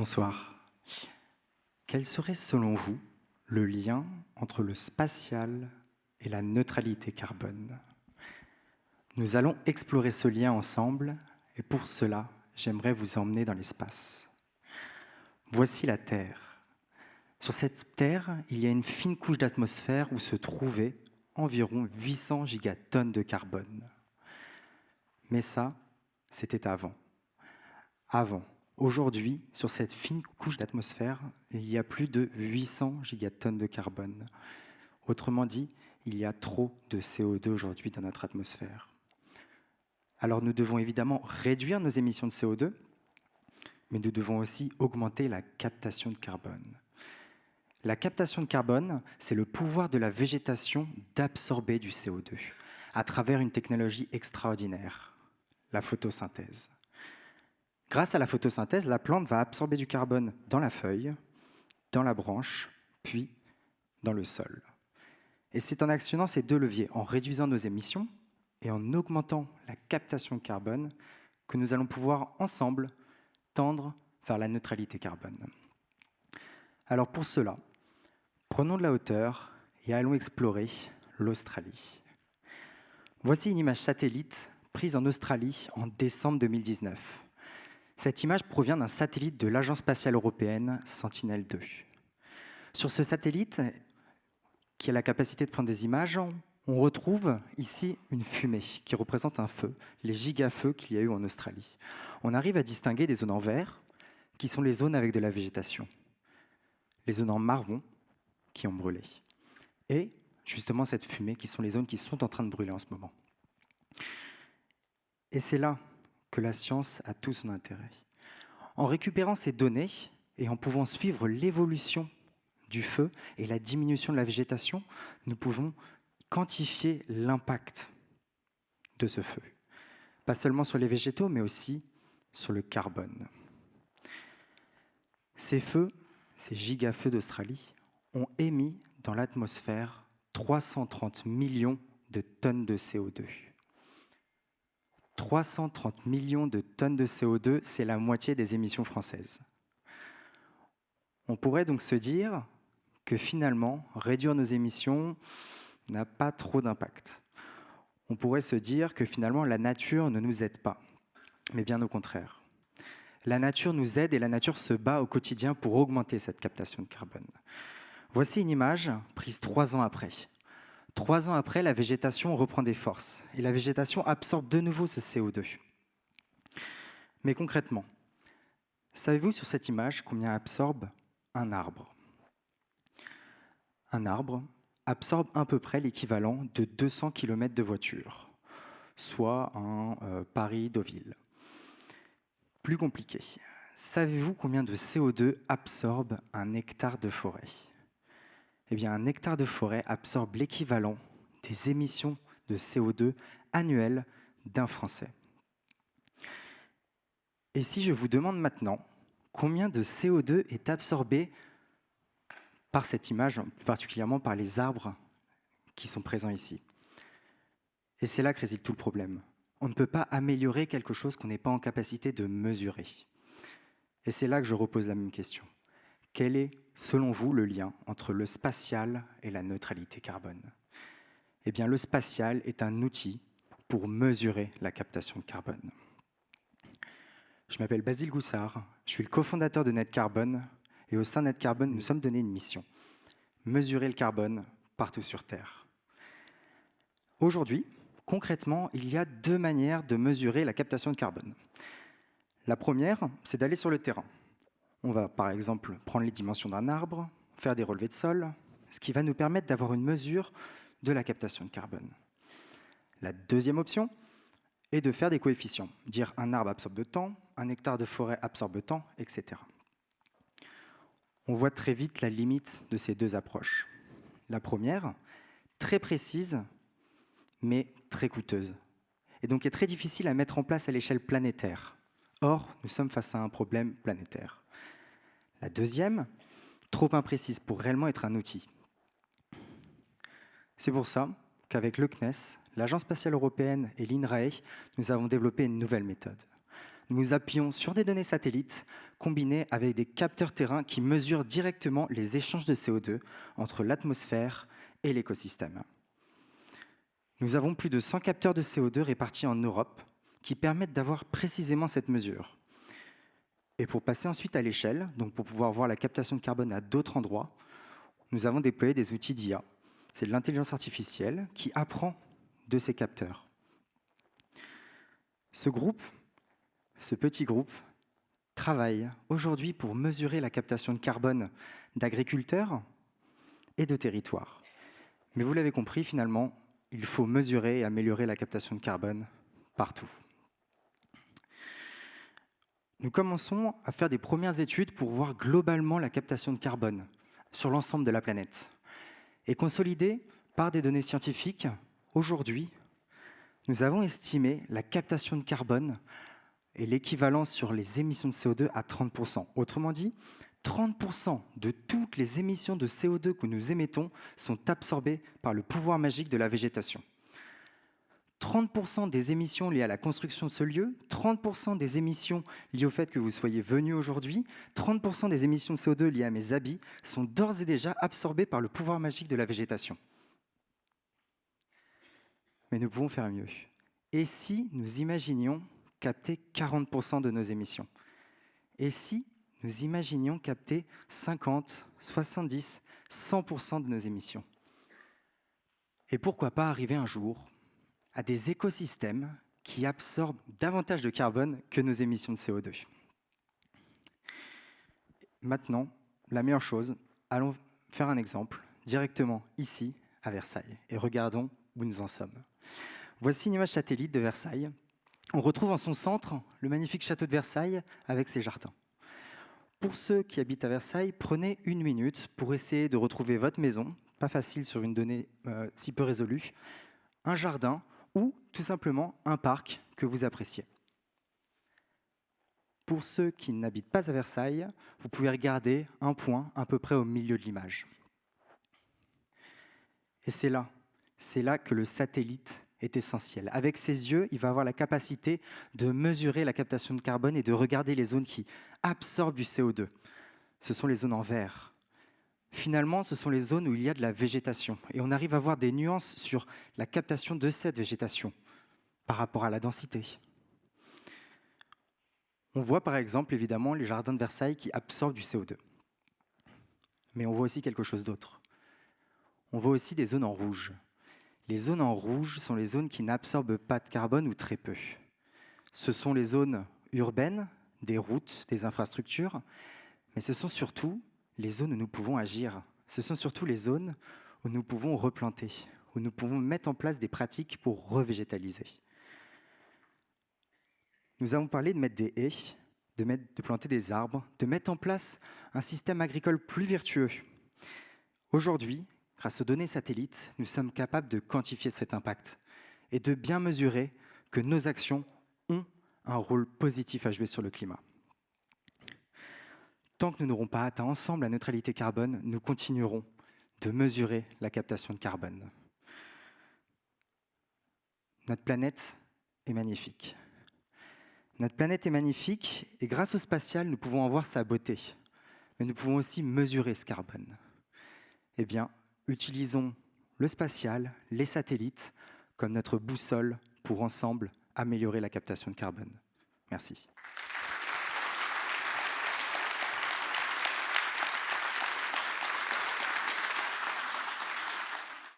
Bonsoir. Quel serait selon vous le lien entre le spatial et la neutralité carbone? Nous allons explorer ce lien ensemble et pour cela, j'aimerais vous emmener dans l'espace. Voici la Terre. Sur cette Terre, il y a une fine couche d'atmosphère où se trouvaient environ 800 gigatonnes de carbone. Mais ça, c'était avant. Avant. Aujourd'hui, sur cette fine couche d'atmosphère, il y a plus de 800 gigatonnes de carbone. Autrement dit, il y a trop de CO2 aujourd'hui dans notre atmosphère. Alors nous devons évidemment réduire nos émissions de CO2, mais nous devons aussi augmenter la captation de carbone. La captation de carbone, c'est le pouvoir de la végétation d'absorber du CO2 à travers une technologie extraordinaire, la photosynthèse. Grâce à la photosynthèse, la plante va absorber du carbone dans la feuille, dans la branche, puis dans le sol. Et c'est en actionnant ces deux leviers, en réduisant nos émissions et en augmentant la captation de carbone, que nous allons pouvoir ensemble tendre vers la neutralité carbone. Alors pour cela, prenons de la hauteur et allons explorer l'Australie. Voici une image satellite prise en Australie en décembre 2019. Cette image provient d'un satellite de l'Agence spatiale européenne Sentinel-2. Sur ce satellite, qui a la capacité de prendre des images, on retrouve ici une fumée qui représente un feu, les gigafeux qu'il y a eu en Australie. On arrive à distinguer des zones en vert, qui sont les zones avec de la végétation, les zones en marron, qui ont brûlé, et justement cette fumée, qui sont les zones qui sont en train de brûler en ce moment. Et c'est là que la science a tout son intérêt. En récupérant ces données et en pouvant suivre l'évolution du feu et la diminution de la végétation, nous pouvons quantifier l'impact de ce feu. Pas seulement sur les végétaux, mais aussi sur le carbone. Ces feux, ces gigafeux d'Australie, ont émis dans l'atmosphère 330 millions de tonnes de CO2. 330 millions de tonnes de CO2, c'est la moitié des émissions françaises. On pourrait donc se dire que finalement, réduire nos émissions n'a pas trop d'impact. On pourrait se dire que finalement, la nature ne nous aide pas, mais bien au contraire. La nature nous aide et la nature se bat au quotidien pour augmenter cette captation de carbone. Voici une image prise 3 ans après. 3 ans après, la végétation reprend des forces et la végétation absorbe de nouveau ce CO2. Mais concrètement, savez-vous sur cette image combien absorbe un arbre? Un arbre absorbe à peu près l'équivalent de 200 km de voiture, soit un Paris-Deauville. Plus compliqué, savez-vous combien de CO2 absorbe un hectare de forêt? Eh bien, un hectare de forêt absorbe l'équivalent des émissions de CO2 annuelles d'un Français. Et si je vous demande maintenant combien de CO2 est absorbé par cette image, plus particulièrement par les arbres qui sont présents ici? Et c'est là que réside tout le problème. On ne peut pas améliorer quelque chose qu'on n'est pas en capacité de mesurer. Et c'est là que je repose la même question. Quel est, selon vous, le lien entre le spatial et la neutralité carbone? Eh bien, le spatial est un outil pour mesurer la captation de carbone. Je m'appelle Basile Goussard, je suis le cofondateur de Net Carbone, et au sein de Net Carbone, nous sommes donnés une mission, mesurer le carbone partout sur Terre. Aujourd'hui, concrètement, il y a 2 manières de mesurer la captation de carbone. La première, c'est d'aller sur le terrain. On va par exemple prendre les dimensions d'un arbre, faire des relevés de sol, ce qui va nous permettre d'avoir une mesure de la captation de carbone. La deuxième option est de faire des coefficients, dire un arbre absorbe de temps, un hectare de forêt absorbe de temps, etc. On voit très vite la limite de ces 2 approches. La première, très précise, mais très coûteuse, et donc est très difficile à mettre en place à l'échelle planétaire. Or, nous sommes face à un problème planétaire. La deuxième, trop imprécise pour réellement être un outil. C'est pour ça qu'avec le CNES, l'Agence spatiale européenne et l'INRAE, nous avons développé une nouvelle méthode. nous nous appuyons sur des données satellites combinées avec des capteurs terrain qui mesurent directement les échanges de CO2 entre l'atmosphère et l'écosystème. Nous avons plus de 100 capteurs de CO2 répartis en Europe qui permettent d'avoir précisément cette mesure. Et pour passer ensuite à l'échelle, donc pour pouvoir voir la captation de carbone à d'autres endroits, nous avons déployé des outils d'IA. C'est de l'intelligence artificielle qui apprend de ces capteurs. Ce petit groupe, travaille aujourd'hui pour mesurer la captation de carbone d'agriculteurs et de territoires. Mais vous l'avez compris, finalement, il faut mesurer et améliorer la captation de carbone partout. Nous commençons à faire des premières études pour voir globalement la captation de carbone sur l'ensemble de la planète. Et consolidée par des données scientifiques, aujourd'hui, nous avons estimé la captation de carbone et l'équivalence sur les émissions de CO2 à 30%. Autrement dit, 30% de toutes les émissions de CO2 que nous émettons sont absorbées par le pouvoir magique de la végétation. 30% des émissions liées à la construction de ce lieu, 30% des émissions liées au fait que vous soyez venu aujourd'hui, 30% des émissions de CO2 liées à mes habits sont d'ores et déjà absorbées par le pouvoir magique de la végétation. Mais nous pouvons faire mieux. Et si nous imaginions capter 40% de nos émissions? Et si nous imaginions capter 50, 70, 100% de nos émissions? Et pourquoi pas arriver un jour à des écosystèmes qui absorbent davantage de carbone que nos émissions de CO2. Maintenant, la meilleure chose, allons faire un exemple directement ici, à Versailles, et regardons où nous en sommes. Voici une image satellite de Versailles. On retrouve en son centre le magnifique château de Versailles avec ses jardins. Pour ceux qui habitent à Versailles, prenez 1 minute pour essayer de retrouver votre maison, pas facile sur une donnée si peu résolue, un jardin ou tout simplement un parc que vous appréciez. Pour ceux qui n'habitent pas à Versailles, vous pouvez regarder un point à peu près au milieu de l'image. Et c'est là que le satellite est essentiel. Avec ses yeux, il va avoir la capacité de mesurer la captation de carbone et de regarder les zones qui absorbent du CO2. Ce sont les zones en vert. Finalement, ce sont les zones où il y a de la végétation. Et on arrive à voir des nuances sur la captation de cette végétation par rapport à la densité. On voit par exemple, évidemment, les jardins de Versailles qui absorbent du CO2. Mais on voit aussi quelque chose d'autre. On voit aussi des zones en rouge. Les zones en rouge sont les zones qui n'absorbent pas de carbone ou très peu. Ce sont les zones urbaines, des routes, des infrastructures, mais ce sont surtout les zones où nous pouvons agir. Ce sont surtout les zones où nous pouvons replanter, où nous pouvons mettre en place des pratiques pour revégétaliser. Nous avons parlé de mettre des haies, de planter des arbres, de mettre en place un système agricole plus vertueux. Aujourd'hui, grâce aux données satellites, nous sommes capables de quantifier cet impact et de bien mesurer que nos actions ont un rôle positif à jouer sur le climat. Tant que nous n'aurons pas atteint ensemble la neutralité carbone, nous continuerons de mesurer la captation de carbone. Notre planète est magnifique. Notre planète est magnifique et grâce au spatial, nous pouvons en voir sa beauté. Mais nous pouvons aussi mesurer ce carbone. Eh bien, utilisons le spatial, les satellites, comme notre boussole pour ensemble améliorer la captation de carbone. Merci.